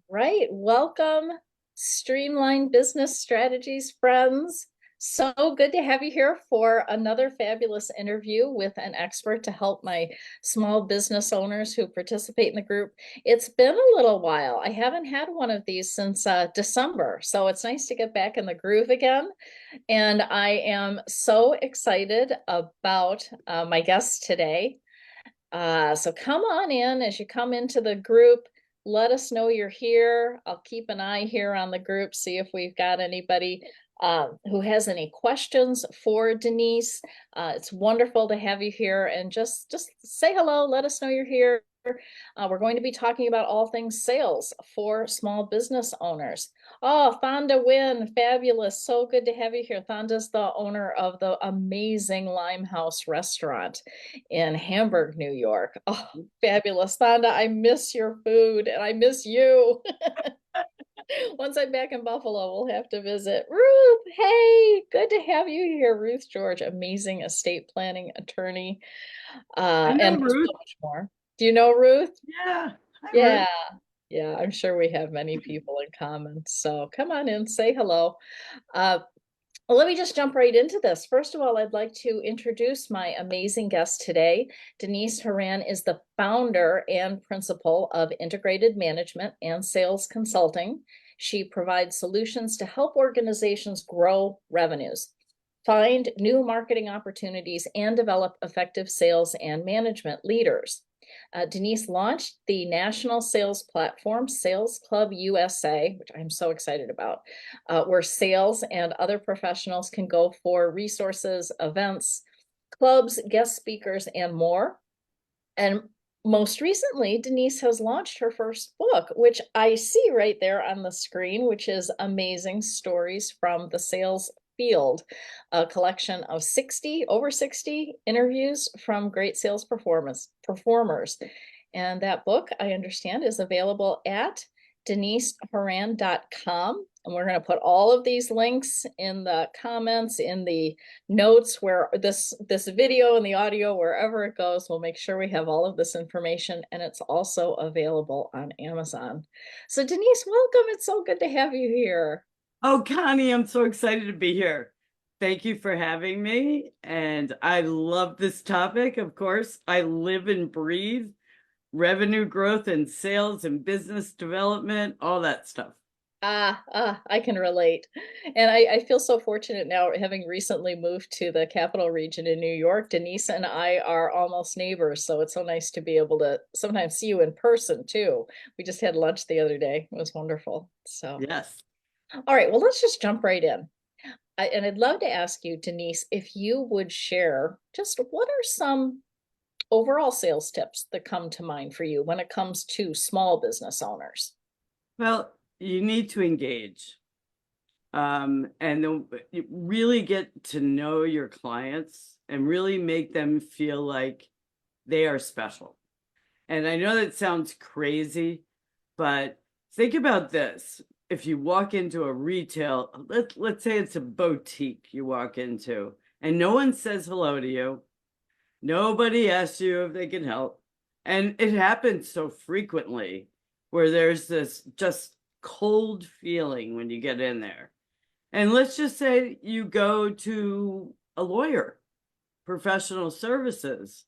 Right. Welcome, Streamline Business Strategies friends. So good to have you here for another fabulous interview with an expert to help my small business owners who participate in the group. It's been a little while. I haven't had one of these since December, so it's nice to get back in the groove again. And I am so excited about my guest today. So come on in as you come into the group. Let us know you're here. I'll keep an eye here on the group, see if we've got anybody who has any questions for Denise. It's wonderful to have you here, and just say hello. Let us know you're here. We're going to be talking about all things sales for small business owners. Oh, Thonda Wynn, fabulous. So good to have you here. Thonda's the owner of the amazing Limehouse restaurant in Hamburg, New York. Oh, fabulous. Thonda, I miss your food and I miss you. Once I'm back in Buffalo, we'll have to visit. Ruth, hey, good to have you here. Ruth George, amazing estate planning attorney, I know and so Ruth. much more. Do you know Ruth? Yeah. Hi, Yeah, Ruth. yeah, I'm sure we have many people in common. So come on in, say hello. Uh, well, let me just jump right into this. First of all, I'd like to introduce my amazing guest today. Denise Horan is the founder and principal of Integrated Management and Sales Consulting. She provides solutions to help organizations grow revenues, find new marketing opportunities, and develop effective sales and management leaders. Denise launched the national sales platform, Sales Club USA, which I'm so excited about, where sales and other professionals can go for resources, events, clubs, guest speakers, and more. And most recently, Denise has launched her first book, which I see right there on the screen, which is Amazing Stories from the Sales Field, a collection of over 60 interviews from great sales performers. And that book, I understand, is available at denisehoran.com. And we're going to put all of these links in the comments, in the notes, where this video and the audio, wherever it goes. We'll make sure we have all of this information, and it's also available on Amazon. So Denise, welcome. It's so good to have you here. Oh, Connie, I'm so excited to be here. Thank you for having me. And I love this topic, of course. I live and breathe revenue growth and sales and business development, all that stuff. I can relate. And I feel so fortunate now, having recently moved to the capital region in New York. Denise and I are almost neighbors, so it's so nice to be able to sometimes see you in person too. We just had lunch the other day. It was wonderful. So, Yes. all right, well, let's just jump right in. And I'd love to ask you, Denise, if you would share just what are some overall sales tips that come to mind for you when it comes to small business owners? Well, you need to engage. You really get to know your clients and really make them feel like they are special. And I know that sounds crazy, but think about this. If you walk into a retail, let's say it's a boutique you walk into, and no one says hello to you, nobody asks you if they can help. And it happens so frequently where there's this just cold feeling when you get in there. And let's just say you go to a lawyer, professional services,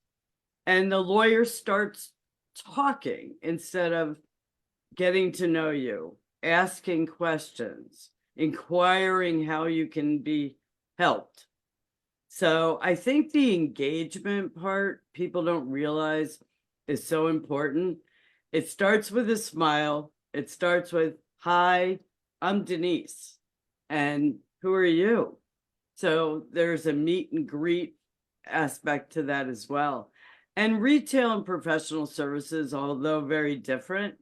and the lawyer starts talking instead of getting to know you, asking questions, inquiring how you can be helped. So I think the engagement part people don't realize is so important. It starts with a smile. It starts with, "Hi, I'm Denise. And who are you?" So there's a meet and greet aspect to that as well. And retail and professional services, although very different,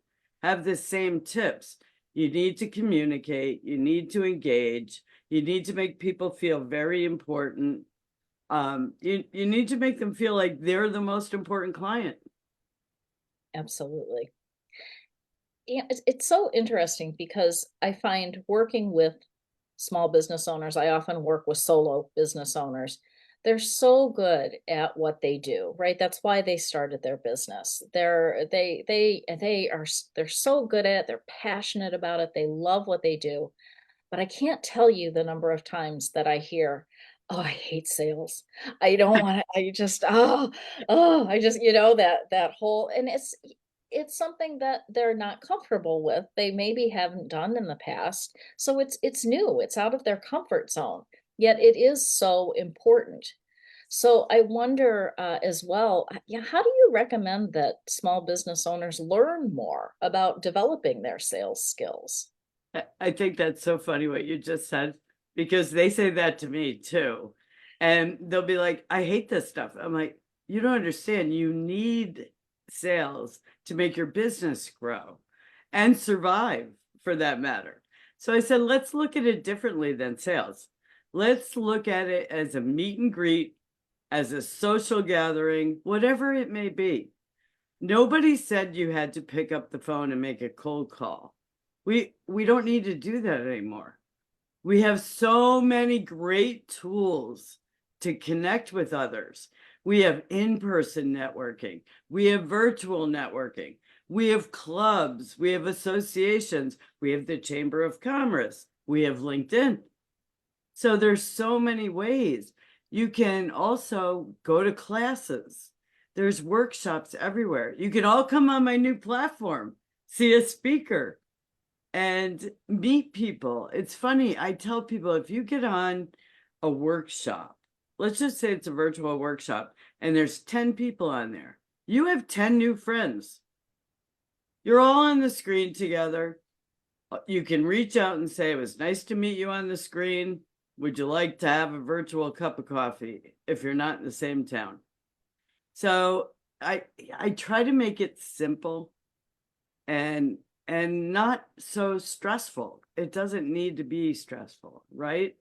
have the same tips. You need to communicate, you need to engage, you need to make people feel very important. You need to make them feel like they're the most important client. Absolutely. Yeah, it's so interesting because I find working with small business owners, I often work with solo business owners. they're so good at what they do, right? That's why they started their business. They're so good at it, they're passionate about it, they love what they do. But I can't tell you the number of times that I hear, "Oh, I hate sales. I don't wanna I just, I just," that whole, and it's something that they're not comfortable with. They maybe haven't done in the past. So it's new. It's out of their comfort zone. Yet it is so important. So I wonder as well, yeah, how do you recommend that small business owners learn more about developing their sales skills? I think that's so funny what you just said, because they say that to me too. And they'll be like, I hate this stuff. I'm like, you don't understand. You need sales to make your business grow and survive, for that matter. So I said, let's look at it differently than sales. Let's look at it as a meet and greet, as a social gathering, whatever it may be. Nobody said you had to pick up the phone and make a cold call. We don't need to do that anymore. We have so many great tools to connect with others. We have in-person networking. We have virtual networking. We have clubs. We have associations. We have the Chamber of Commerce. We have LinkedIn. So there's so many ways. You can also go to classes. There's workshops everywhere. You can all come on my new platform, see a speaker, and meet people. It's funny. I tell people, if you get on a workshop, let's just say it's a virtual workshop, and there's 10 people on there, you have 10 new friends. You're all on the screen together. You can reach out and say, it was nice to meet you on the screen. Would you like to have a virtual cup of coffee if you're not in the same town? So I try to make it simple and not so stressful. It doesn't need to be stressful, right?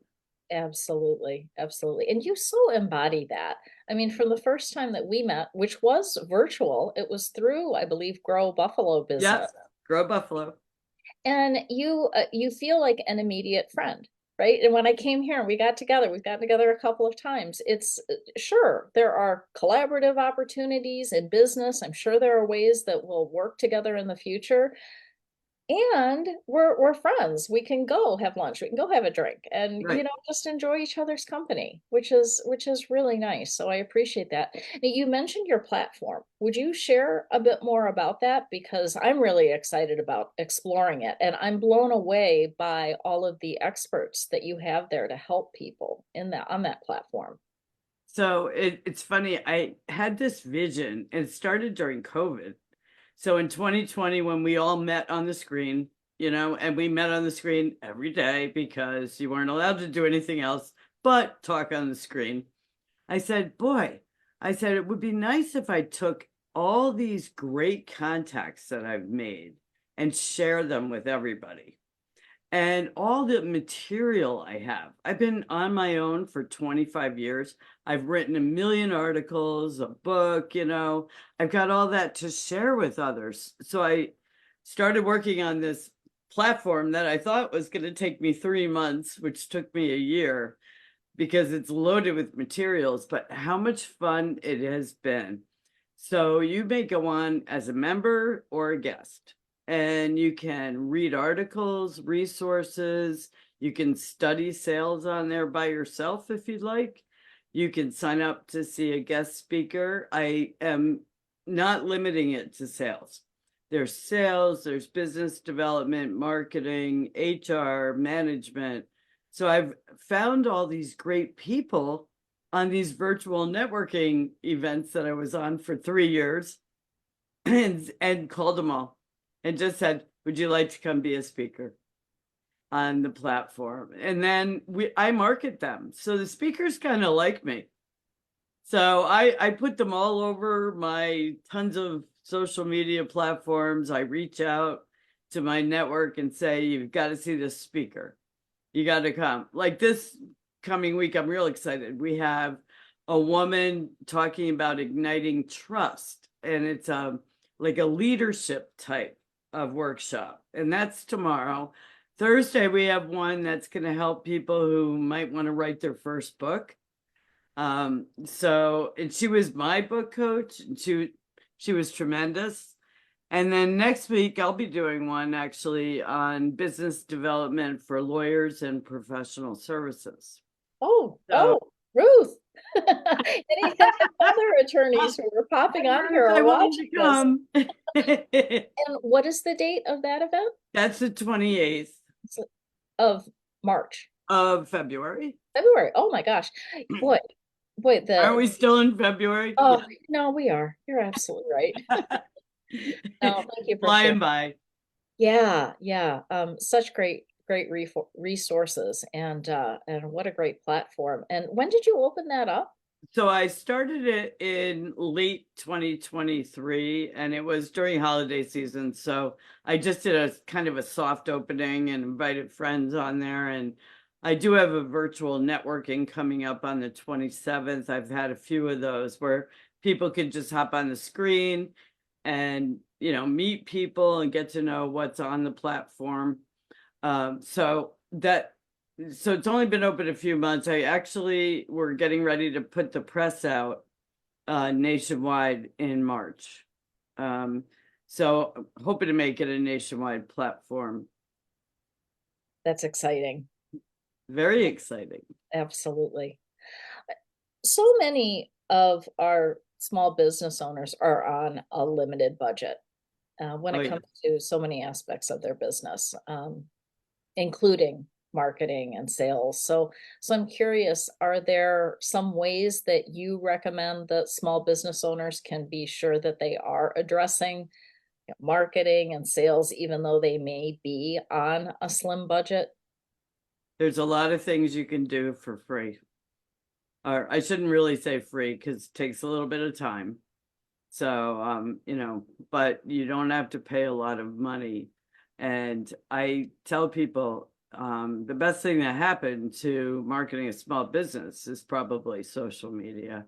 Absolutely, absolutely. And you so embody that. I mean, from the first time that we met, which was virtual, it was through, I believe, Grow Buffalo Yep. Business. Grow Buffalo. And you feel like an immediate friend, right? And when I came here, we got together. We've gotten together a couple of times. It's sure there are collaborative opportunities in business. I'm sure there are ways that we'll work together in the future, and we're friends. We can go have lunch, we can go have a drink, and Right. just enjoy each other's company, which is really nice. So I appreciate that. Now, you mentioned your platform. Would you share a bit more about that? Because I'm really excited about exploring it, and I'm blown away by all of the experts that you have there to help people in that on that platform. So it's funny. I had this vision, and it started during COVID. So in 2020, when we all met on the screen, and we met on the screen every day because you weren't allowed to do anything else but talk on the screen. I said, boy, I said, it would be nice if I took all these great contacts that I've made and share them with everybody. And all the material I have. I've been on my own for 25 years. I've written a million articles, a book, I've got all that to share with others. So I started working on this platform that I thought was going to take me 3 months, which took me a year because it's loaded with materials, but how much fun it has been. So you may go on as a member or a guest, and you can read articles, resources. You can study sales on there by yourself if you'd like. You can sign up to see a guest speaker. I am not limiting it to sales. There's sales, there's business development, marketing, HR, management. So I've found all these great people on these virtual networking events that I was on for 3 years and called them all and just said, would you like to come be a speaker on the platform? And then I market them. So the speakers kind of like me. So I put them all over my tons of social media platforms. I reach out to my network and say, you've got to see this speaker. You got to come. Like this coming week, I'm real excited. We have a woman talking about igniting trust, and it's like a leadership type of workshop, and that's tomorrow. Thursday, we have one that's going to help people who might want to write their first book. And she was my book coach, and she was tremendous. And then next week I'll be doing one actually on business development for lawyers and professional services. So Ruth. Any other attorneys who are popping on here I are want you watching to this. come. And what is the date of that event? That's the 28th Of March. of February. February. Oh my gosh. Boy, Aren't we still in February? oh no, we are. You're absolutely right. No, thank you for sharing. Flying by. Yeah, yeah. Such great resources and what a great platform. And when did you open that up? So I started it in late 2023, and it was during holiday season. So I just did a kind of a soft opening and invited friends on there. And I do have a virtual networking coming up on the 27th. I've had a few of those where people can just hop on the screen and, meet people and get to know what's on the platform. So it's only been open a few months. We're getting ready to put the press out nationwide in March. So hoping to make it a nationwide platform. That's exciting. Very exciting. Absolutely. So many of our small business owners are on a limited budget when Oh, it yeah. comes to so many aspects of their business, including marketing and sales. So I'm curious, are there some ways that you recommend that small business owners can be sure that they are addressing marketing and sales, even though they may be on a slim budget? There's a lot of things you can do for free. Or I shouldn't really say free because it takes a little bit of time. So, but you don't have to pay a lot of money. And I tell people the best thing that happened to marketing a small business is probably social media.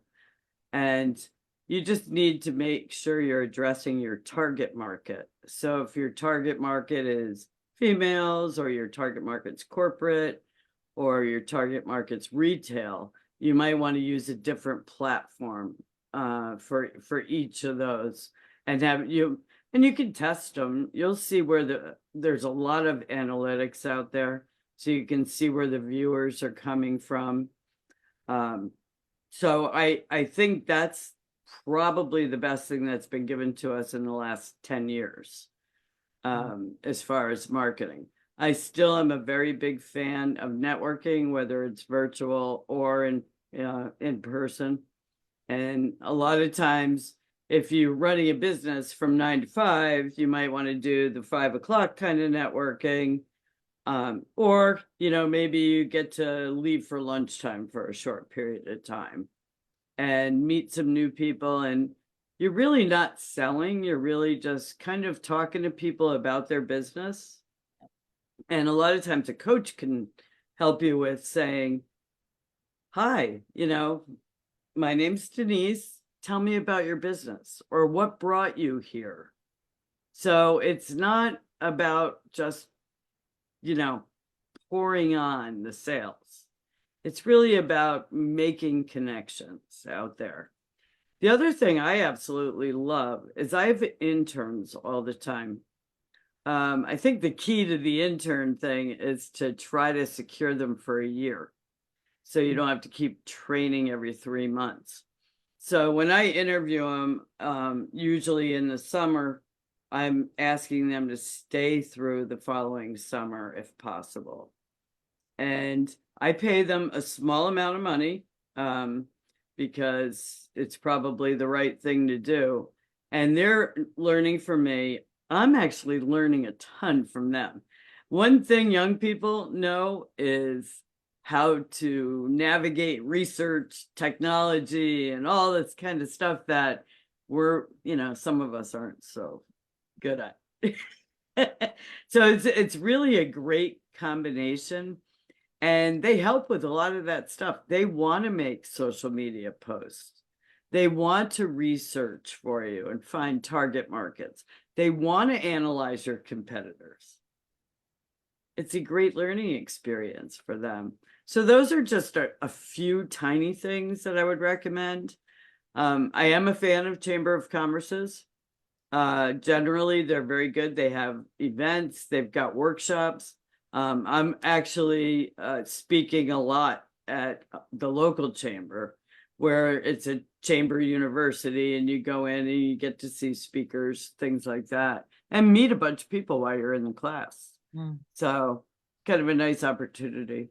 And you just need to make sure you're addressing your target market. So if your target market is females, or your target market's corporate, or your target market's retail, you might want to use a different platform for each of those, and you can test them. You'll see where there's a lot of analytics out there, so you can see where the viewers are coming from. So I think that's probably the best thing that's been given to us in the last 10 years as far as marketing. I still am a very big fan of networking, whether it's virtual or in person. And a lot of times, if you're running a business from 9 to 5, you might want to do the 5 o'clock kind of networking. Or, maybe you get to leave for lunchtime for a short period of time and meet some new people. And you're really not selling, you're really just kind of talking to people about their business. And a lot of times a coach can help you with saying, hi, my name's Denise. Tell me about your business, or what brought you here. So it's not about just, pouring on the sales. It's really about making connections out there. The other thing I absolutely love is I have interns all the time. I think the key to the intern thing is to try to secure them for a year, so you don't have to keep training every 3 months. So when I interview them, usually in the summer, I'm asking them to stay through the following summer if possible. And I pay them a small amount of money because it's probably the right thing to do. And they're learning from me. I'm actually learning a ton from them. One thing young people know is how to navigate research, technology, and all this kind of stuff that some of us aren't so good at. So it's really a great combination. And they help with a lot of that stuff. They want to make social media posts. They want to research for you and find target markets. They want to analyze your competitors. it's a great learning experience for them. So those are just a few tiny things that I would recommend. I am a fan of Chamber of Commerce's. Generally, they're very good. They have events, they've got workshops. I'm actually speaking a lot at the local chamber, where it's a chamber university, and you go in and you get to see speakers, things like that, and meet a bunch of people while you're in the class. Mm. So, kind of a nice opportunity.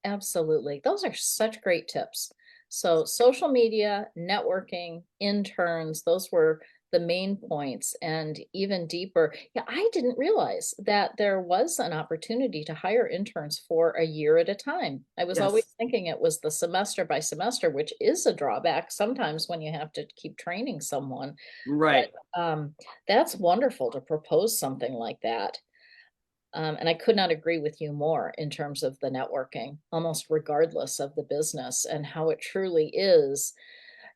Absolutely. Those are such great tips. So social media, networking, interns, those were the main points. And even deeper, yeah, I didn't realize that there was an opportunity to hire interns for a year at a time. I was always Yes, thinking it was the semester by semester, which is a drawback sometimes when you have to keep training someone. right. But that's wonderful to propose something like that. And I could not agree with you more in terms of the networking, almost regardless of the business and how it truly is.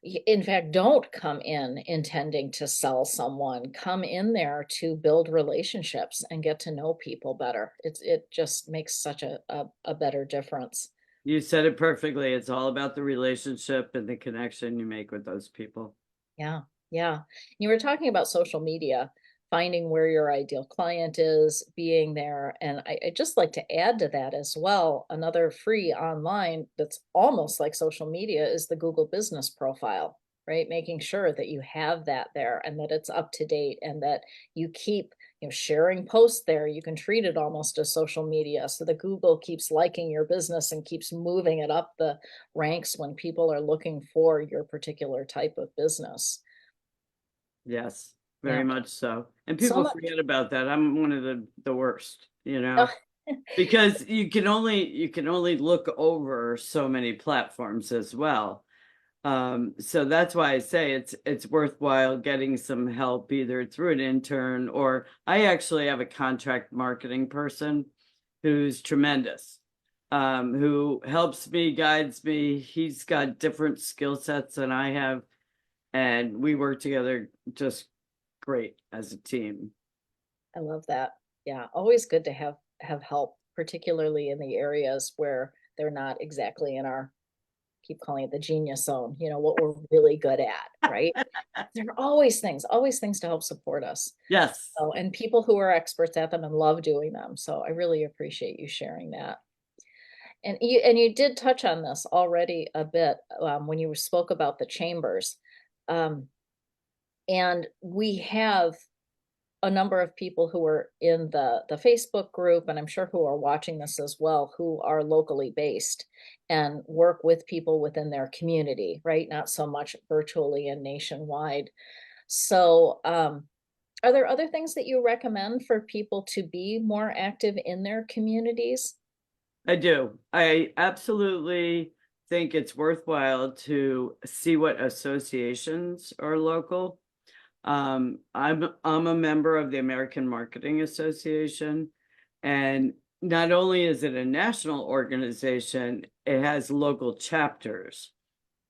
In fact, don't come in intending to sell someone. Come in there to build relationships and get to know people better. It just makes such a better difference. You said it perfectly. It's all about the relationship and the connection you make with those people. Yeah, yeah. You were talking about social media, finding where your ideal client is, being there. And I'd just like to add to that as well. Another free online that's almost like social media is the Google Business Profile, right? Making sure that you have that there and that it's up to date and that you keep, sharing posts there. You can treat it almost as social media so that Google keeps liking your business and keeps moving it up the ranks when people are looking for your particular type of business. Yes, very Yeah, much so. And so people much. forget about that. I'm one of the worst, Oh, because you can only look over so many platforms as well. So that's why I say it's worthwhile getting some help either through an intern, or I actually have a contract marketing person who's tremendous, who helps me, guides me. He's got different skill sets than I have, and we work together just great as a team. I love that. Yeah, always good to have help, particularly in the areas where they're not exactly in our keep calling it the genius zone, what we're really good at, right? There are always things to help support us. Yes, So, and people who are experts at them and love doing them. So I really appreciate you sharing that. And you did touch on this already a bit when you spoke about the chambers. Um, and we have a number of people who are in the Facebook group, and I'm sure who are watching this as well, who are locally based and work with people within their community, right? Not so much virtually and nationwide. So, are there other things that you recommend for people to be more active in their communities? I do. I absolutely think it's worthwhile to see what associations are local. I'm a member of the American Marketing Association, and not only is it a national organization, it has local chapters.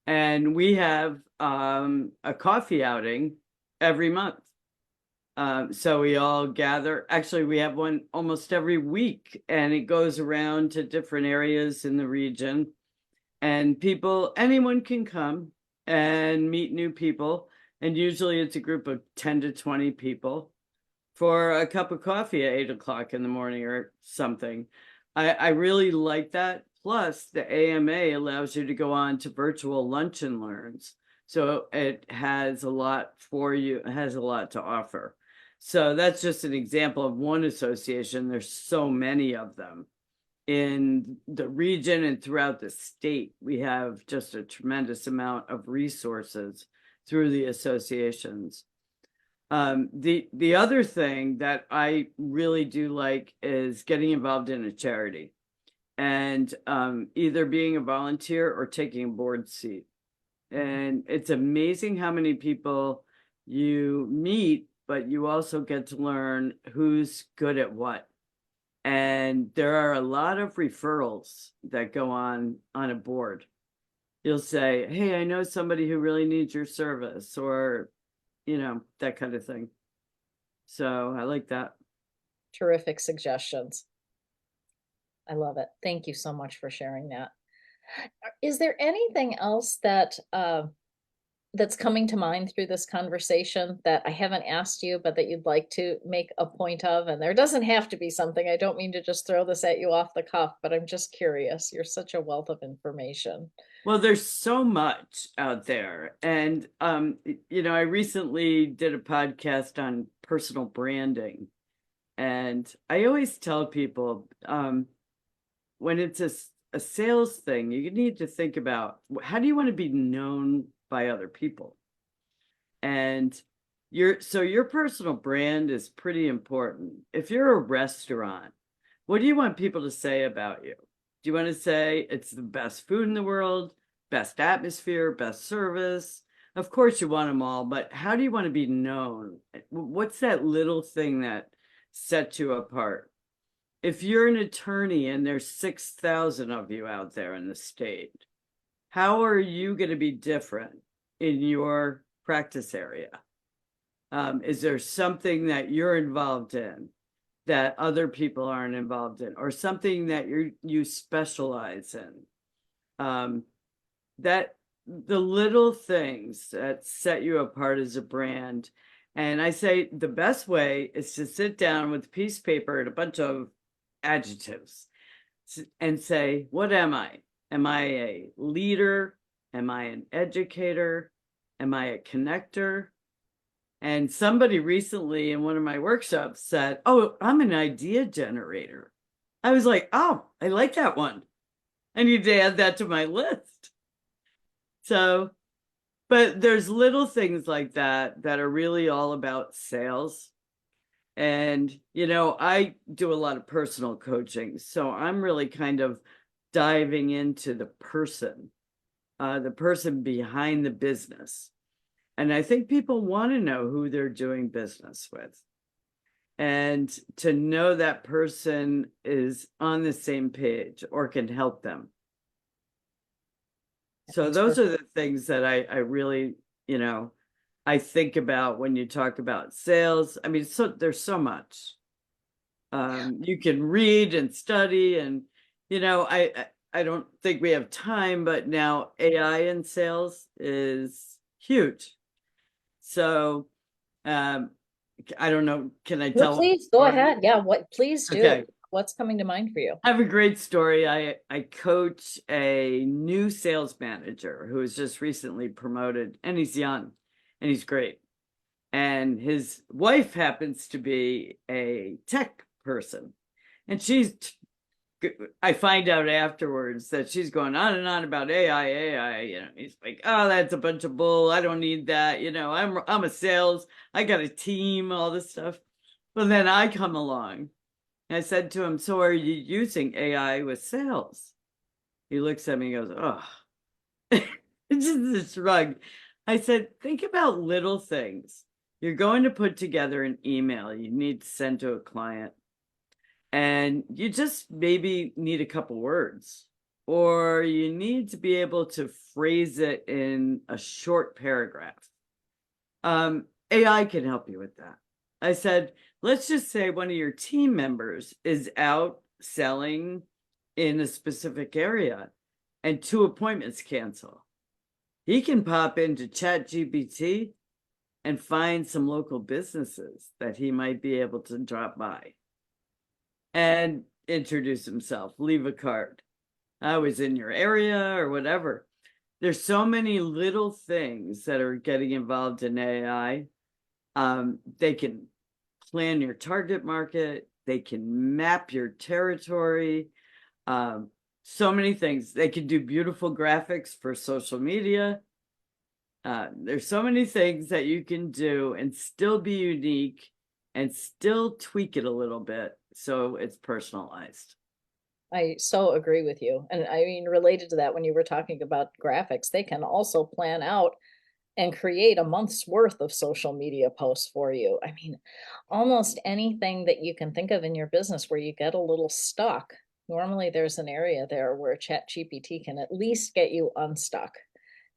And we have a coffee outing every month. So we all gather. Actually, we have one almost every week, and it goes around to different areas in the region. And anyone can come and meet new people. And usually it's a group of 10 to 20 people for a cup of coffee at 8 o'clock in the morning or something. I really like that. Plus, the AMA allows you to go on to virtual lunch and learns. So it has a lot for you, it has a lot to offer. So that's just an example of one association. There's so many of them in the region and throughout the state. We have just a tremendous amount of resources through the associations. The other thing that I really do like is getting involved in a charity, and either being a volunteer or taking a board seat. And it's amazing how many people you meet, but you also get to learn who's good at what. And there are a lot of referrals that go on a board. You'll say, "Hey, I know somebody who really needs your service," or that kind of thing. So I like that. Terrific suggestions. I love it. Thank you so much for sharing that. Is there anything else that that's coming to mind through this conversation that I haven't asked you, but that you'd like to make a point of? And there doesn't have to be something. I don't mean to just throw this at you off the cuff, but I'm just curious. You're such a wealth of information. Well, there's so much out there. And, I recently did a podcast on personal branding. And I always tell people when it's a sales thing, you need to think about how do you want to be known by other people? And your personal brand is pretty important. If you're a restaurant, what do you want people to say about you? Do you want to say it's the best food in the world, best atmosphere, best service? Of course you want them all, but how do you want to be known? What's that little thing that sets you apart? If you're an attorney and there's 6,000 of you out there in the state, how are you going to be different in your practice area? Is there something that you're involved in that other people aren't involved in, or something that you specialize in? That the little things that set you apart as a brand. And I say the best way is to sit down with a piece of paper and a bunch of adjectives and say, what am I? Am I a leader? Am I an educator? Am I a connector? And somebody recently in one of my workshops said, oh, I'm an idea generator. I was like, oh, I like that one. I need to add that to my list. So, but there's little things like that that are really all about sales. And, I do a lot of personal coaching. So I'm really kind of diving into the person behind the business. And I think people want to know who they're doing business with. And to know that person is on the same page or can help them. So those are the things that I really, I think about when you talk about sales. I mean, there's so much you can read and study, and I don't think we have time, but now AI in sales is huge. So I don't know. Can I No, tell? please go ahead. Yeah, please do. Okay. What's coming to mind for you? I have a great story. I coach a new sales manager who was just recently promoted, and he's young and he's great. And his wife happens to be a tech person. And I find out afterwards that she's going on and on about AI. He's like, oh, that's a bunch of bull. I don't need that. I'm a sales. I got a team, all this stuff. Well, then I come along. I said to him, so are you using AI with sales? He looks at me and goes, oh, it's just a shrug. I said, think about little things. You're going to put together an email you need to send to a client, and you just maybe need a couple words, or you need to be able to phrase it in a short paragraph. AI can help you with that. I said, let's just say one of your team members is out selling in a specific area and 2 appointments cancel. He can pop into ChatGPT and find some local businesses that he might be able to drop by and introduce himself, leave a card. I was in your area or whatever. There's so many little things that are getting involved in AI. They can plan your target market. They can map your territory. So many things. They can do beautiful graphics for social media. There's so many things that you can do and still be unique and still tweak it a little bit so it's personalized. I so agree with you. And I mean, related to that, when you were talking about graphics, they can also plan out and create a month's worth of social media posts for you. I mean, almost anything that you can think of in your business where you get a little stuck. Normally, there's an area there where ChatGPT can at least get you unstuck,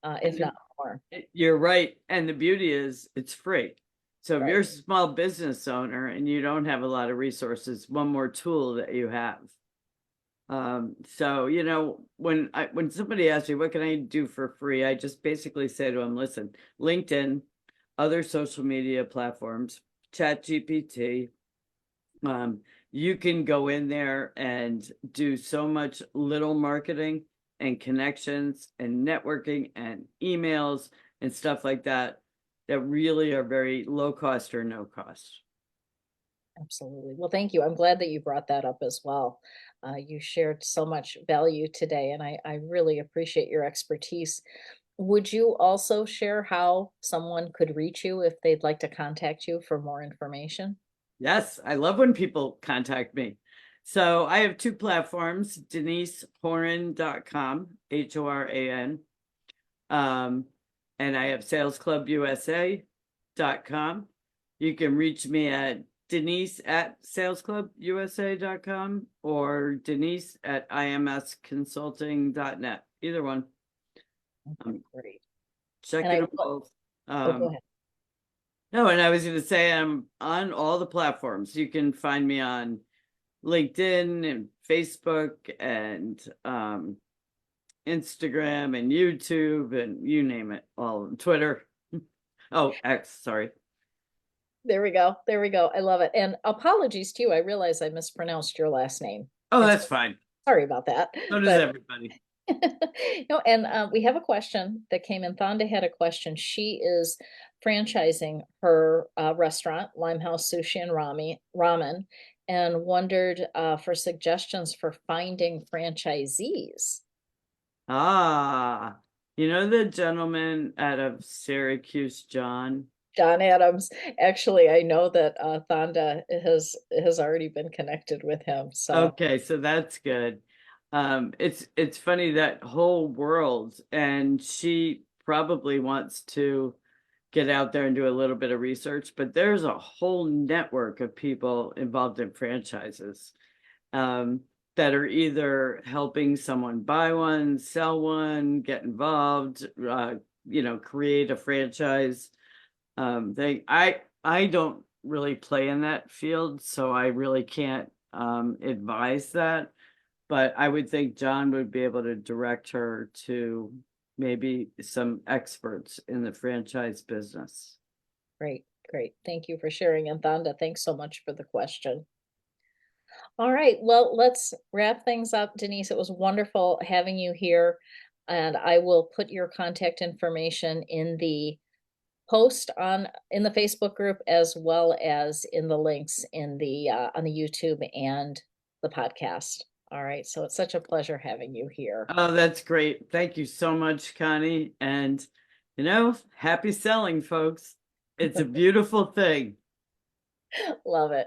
if not more. You're right. And the beauty is it's free. So if Right. you're a small business owner and you don't have a lot of resources, one more tool that you have. So, when somebody asks me, what can I do for free? I just basically say to them, listen, LinkedIn, other social media platforms, ChatGPT, um, you can go in there and do so much little marketing and connections and networking and emails and stuff like that that really are very low cost or no cost. Absolutely. Well, thank you. I'm glad that you brought that up as well. You shared so much value today, and I really appreciate your expertise. Would you also share how someone could reach you if they'd like to contact you for more information? Yes, I love when people contact me. So I have two platforms, denisehoran.com, Horan, um, and I have salesclubusa.com. You can reach me at Denise at salesclubusa.com or Denise at imsconsulting.net. Either one. Okay, I'm great. And checking I them will, both. oh, go Um, ahead. no, and I was going to say I'm on all the platforms. You can find me on LinkedIn and Facebook and Instagram and YouTube and you name it, all of them. Twitter. Oh, X, sorry. There we go. There we go. I love it. And apologies to you. I realize I mispronounced your last name. Oh, It's that's fine. sorry about that. So does But everybody. no, and we have a question that came in. Thonda had a question. She is franchising her restaurant, Limehouse Sushi and Ramen, and wondered for suggestions for finding franchisees. Ah, you know the gentleman out of Syracuse, John? John Adams. Actually, I know that Thonda has already been connected with him. So Okay, so that's good. It's funny that whole world, and she probably wants to get out there and do a little bit of research, but there's a whole network of people involved in franchises um, that are either helping someone buy one, sell one, get involved, create a franchise. I don't really play in that field, so I really can't advise that. But I would think John would be able to direct her to maybe some experts in the franchise business. great, great. Thank you for sharing. And Thonda, thanks so much for the question. All right, well, let's wrap things up. Denise, it was wonderful having you here. And I will put your contact information in the post in the Facebook group as well as in the links in the on the YouTube and the podcast. All right, so it's such a pleasure having you here. Oh, that's great. Thank you so much, Connie. And, happy selling, folks. It's a beautiful thing. Love it.